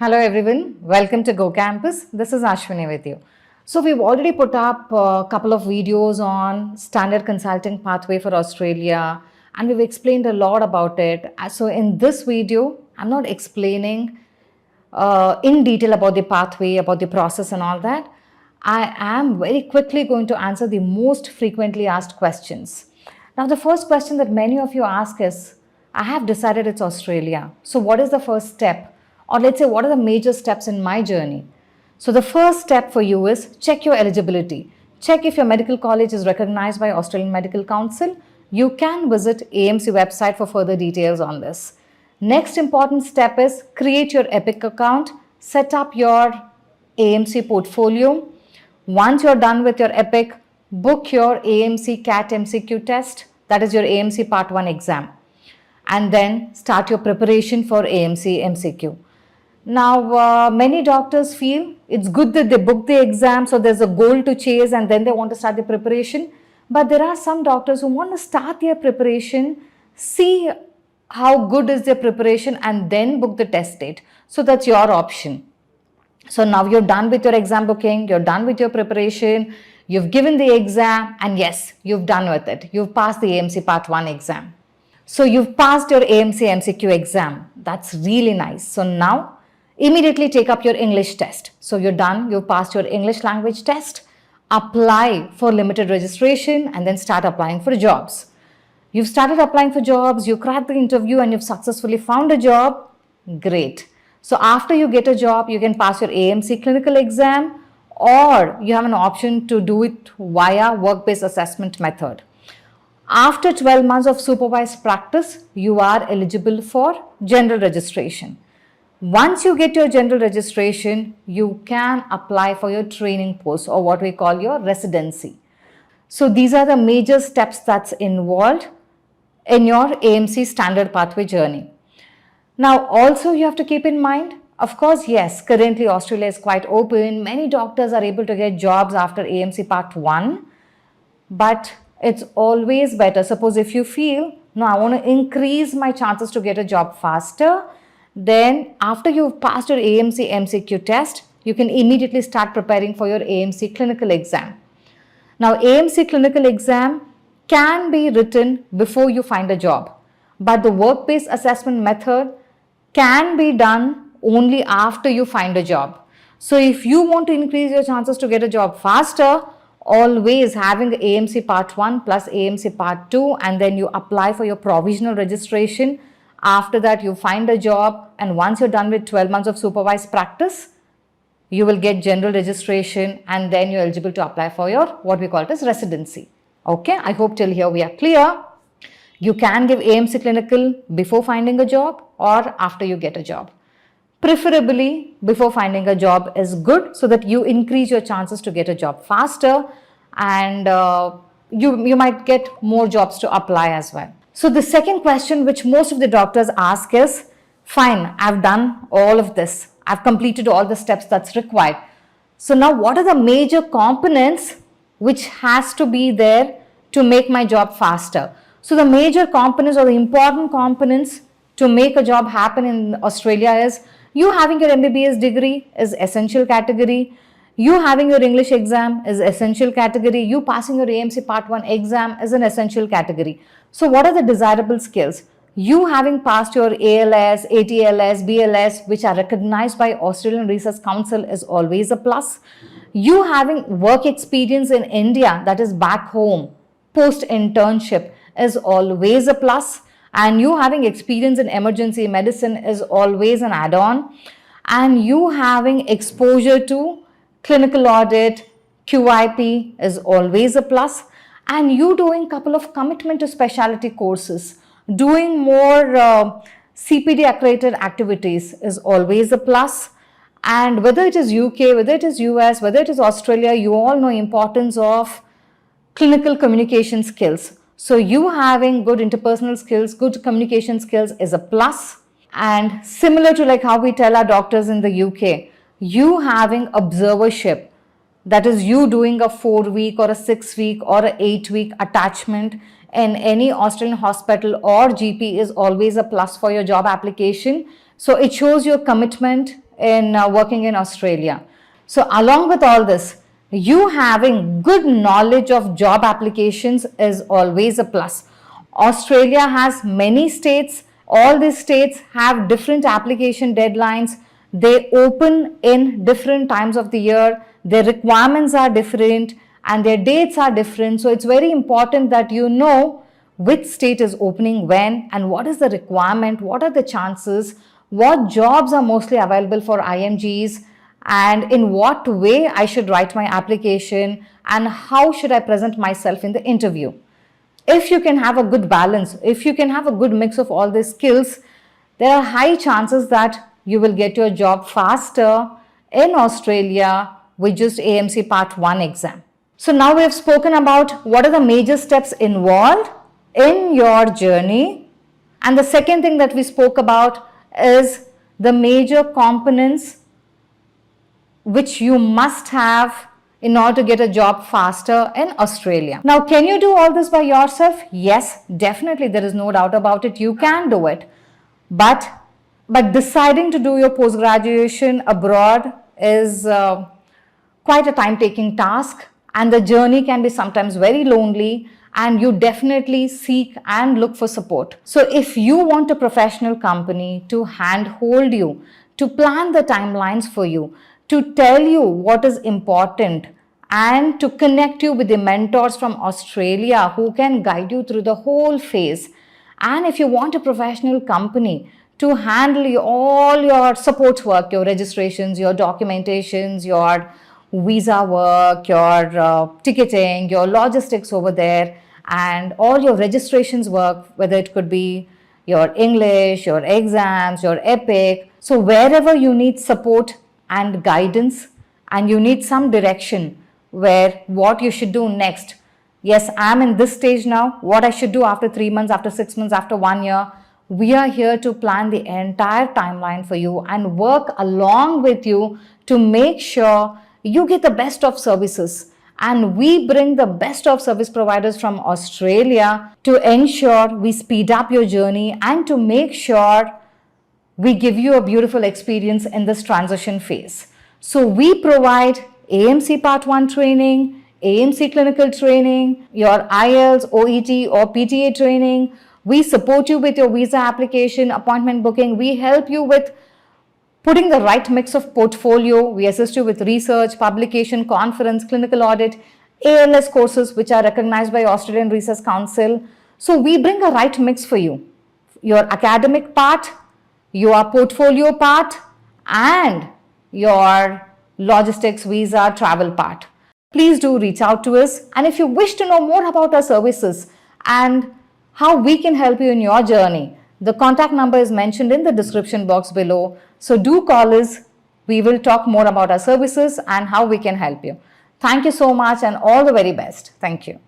Hello everyone, welcome to GooCampus. This is Ashwini with you. So we've already put up a couple of videos on standard consulting pathway for Australia and we've explained a lot about it. So in this video, I'm not explaining in detail about the pathway, about the process and all that. I am very quickly going to answer the most frequently asked questions. Now the first question that many of you ask is, I have decided it's Australia. So what is the first step? Or let's say, what are the major steps in my journey? So the first step for you is check your eligibility. Check if your medical college is recognized by Australian Medical Council. You can visit AMC website for further details on this. Next important step is create your Epic account, set up your AMC portfolio. Once you're done with your Epic, book your AMC CAT MCQ test, that is your AMC Part 1 exam. And then start your preparation for AMC MCQ. Now, many doctors feel it's good that they book the exam, so there's a goal to chase and then they want to start the preparation. But there are some doctors who want to start their preparation, see how good is their preparation and then book the test date. So that's your option. So now you're done with your exam booking, you're done with your preparation, you've given the exam and yes, you've done with it. You've passed the AMC Part 1 exam. So you've passed your AMC MCQ exam. That's really nice. So now immediately take up your English test. So you're done, you've passed your English language test, apply for limited registration and then start applying for jobs. You've started applying for jobs, you cracked the interview and you've successfully found a job. Great. So after you get a job, you can pass your AMC clinical exam or you have an option to do it via work-based assessment method. After 12 months of supervised practice, you are eligible for general registration. Once you get your general registration, you can apply for your training post or what we call your residency. So these are the major steps that's involved in your AMC standard pathway journey. Now also you have to keep in mind, of course, yes, currently Australia is quite open. Many doctors are able to get jobs after AMC Part 1, but it's always better. Suppose if you feel, no, I want to increase my chances to get a job faster, then after you've passed your AMC MCQ test, you can immediately start preparing for your AMC clinical exam. Now, AMC clinical exam can be written before you find a job, but the work-based assessment method can be done only after you find a job. So if you want to increase your chances to get a job faster, always having AMC Part 1 plus AMC Part 2 and then you apply for your provisional registration. After that, you find a job and once you're done with 12 months of supervised practice, you will get general registration and then you're eligible to apply for your what we call it as residency. Okay, I hope till here we are clear. You can give AMC clinical before finding a job or after you get a job. Preferably before finding a job is good so that you increase your chances to get a job faster and you might get more jobs to apply as well. So the second question which most of the doctors ask is, fine, I've done all of this. I've completed all the steps that's required. So now what are the major components which has to be there to make my job faster? So the major components or the important components to make a job happen in Australia is you having your MBBS degree is essential category. You having your English exam is essential category. You passing your AMC Part 1 exam is an essential category. So what are the desirable skills? You having passed your ALS, ATLS, BLS, which are recognized by Australian Research Council is always a plus. You having work experience in India, that is back home, post-internship is always a plus. And you having experience in emergency medicine is always an add-on. And you having exposure to clinical audit, QIP is always a plus. And you doing couple of commitment to specialty courses, doing more CPD accredited activities is always a plus. And whether it is UK, whether it is US, whether it is Australia, you all know importance of clinical communication skills. So you having good interpersonal skills, good communication skills is a plus. And similar to like how we tell our doctors in the UK, you having observership, that is you doing a 4-week or a 6-week or a 8-week attachment in any Australian hospital or GP is always a plus for your job application. So it shows your commitment in working in Australia. So along with all this, you having good knowledge of job applications is always a plus. Australia has many states. All these states have different application deadlines. They open in different times of the year. Their requirements are different and their dates are different. So it's very important that you know which state is opening when and what is the requirement, what are the chances, what jobs are mostly available for IMGs, and in what way I should write my application and how should I present myself in the interview. If you can have a good balance, if you can have a good mix of all these skills, there are high chances that you will get your job faster in Australia with just AMC Part 1 exam. So now we have spoken about what are the major steps involved in your journey. And the second thing that we spoke about is the major components which you must have in order to get a job faster in Australia. Now, can you do all this by yourself? Yes, definitely. There is no doubt about it. You can do it. But deciding to do your post-graduation abroad is quite a time-taking task, and the journey can be sometimes very lonely, and you definitely seek and look for support. So if you want a professional company to handhold you, to plan the timelines for you, to tell you what is important, and to connect you with the mentors from Australia who can guide you through the whole phase, and if you want a professional company to handle all your support work, your registrations, your documentations, your visa work, your ticketing, your logistics over there, and all your registrations work, whether it could be your English, your exams, your EPIC. So wherever you need support and guidance and you need some direction where what you should do next. Yes, I'm in this stage now, what I should do after 3 months, after 6 months, after 1 year. We are here to plan the entire timeline for you and work along with you to make sure you get the best of services. And we bring the best of service providers from Australia to ensure we speed up your journey and to make sure we give you a beautiful experience in this transition phase. So we provide AMC Part 1 training, AMC clinical training, your IELTS, OET or PTA training. We support you with your visa application, appointment booking. We help you with putting the right mix of portfolio. We assist you with research, publication, conference, clinical audit, ALS courses which are recognized by Australian Research Council. So we bring a right mix for you. Your academic part, your portfolio part, and your logistics, visa, travel part. Please do reach out to us. And if you wish to know more about our services and how we can help you in your journey, the contact number is mentioned in the description box below. So do call us. We will talk more about our services and how we can help you. Thank you so much and all the very best. Thank you.